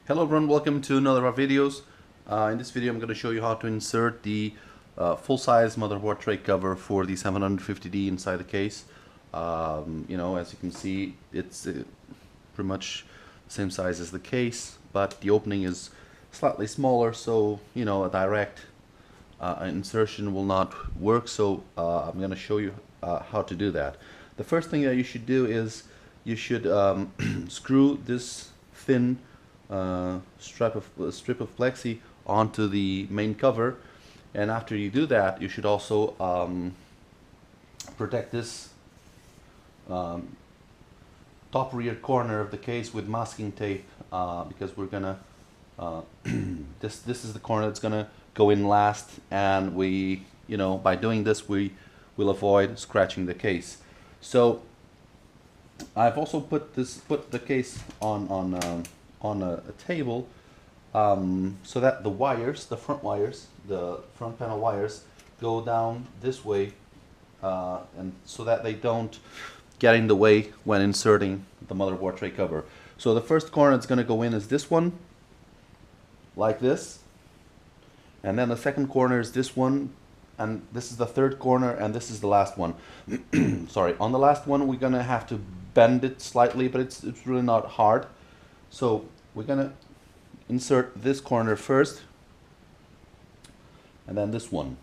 Hello everyone, welcome to another of our videos. In this video I'm going to show you how to insert the full-size motherboard tray cover for the 750D inside the case. As you can see, it's pretty much the same size as the case, but the opening is slightly smaller, so a direct insertion will not work. So I'm going to show you how to do that. The first thing that you should do is you should screw this thin strip of plexi onto the main cover, and after you do that, you should also protect this top rear corner of the case with masking tape, because we're gonna this is the corner that's gonna go in last, and we by doing this we will avoid scratching the case. So I've also put the case on a table, so that the wires, the front panel wires, go down this way, and so that they don't get in the way when inserting the motherboard tray cover. So the first corner that's going to go in is this one, like this, and then the second corner is this one, and this is the third corner, and this is the last one. Sorry, on the last one we're going to have to bend it slightly, but it's really not hard. So we're gonna insert this corner first, and then this one.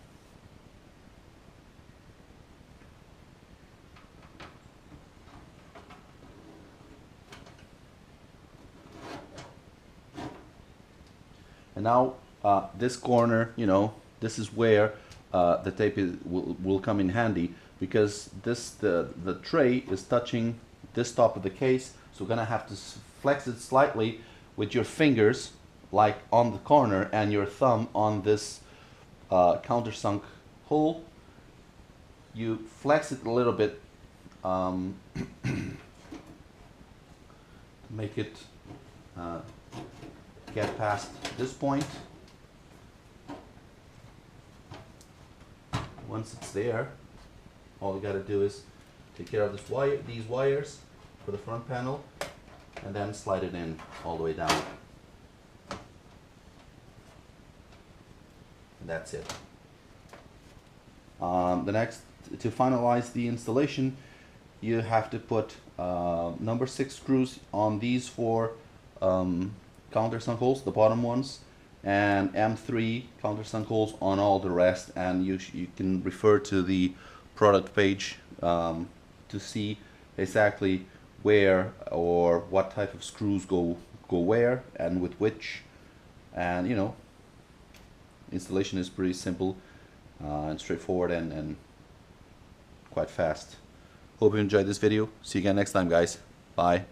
And now this corner, this is where the tape will come in handy, because the tray is touching this top of the case, so we're gonna have to flex it slightly with your fingers, like on the corner, and your thumb on this countersunk hole. You flex it a little bit to make it get past this point. Once it's there, all you gotta do is take care of these wires for the front panel, and then slide it in all the way down. And that's it. The next, to finalize the installation, you have to put number 6 screws on these 4 countersunk holes, the bottom ones, and M3 countersunk holes on all the rest. And you can refer to the product page to see exactly where or what type of screws go where and with which. And installation is pretty simple and straightforward and quite fast. Hope you enjoyed this video. See you again next time, guys. Bye.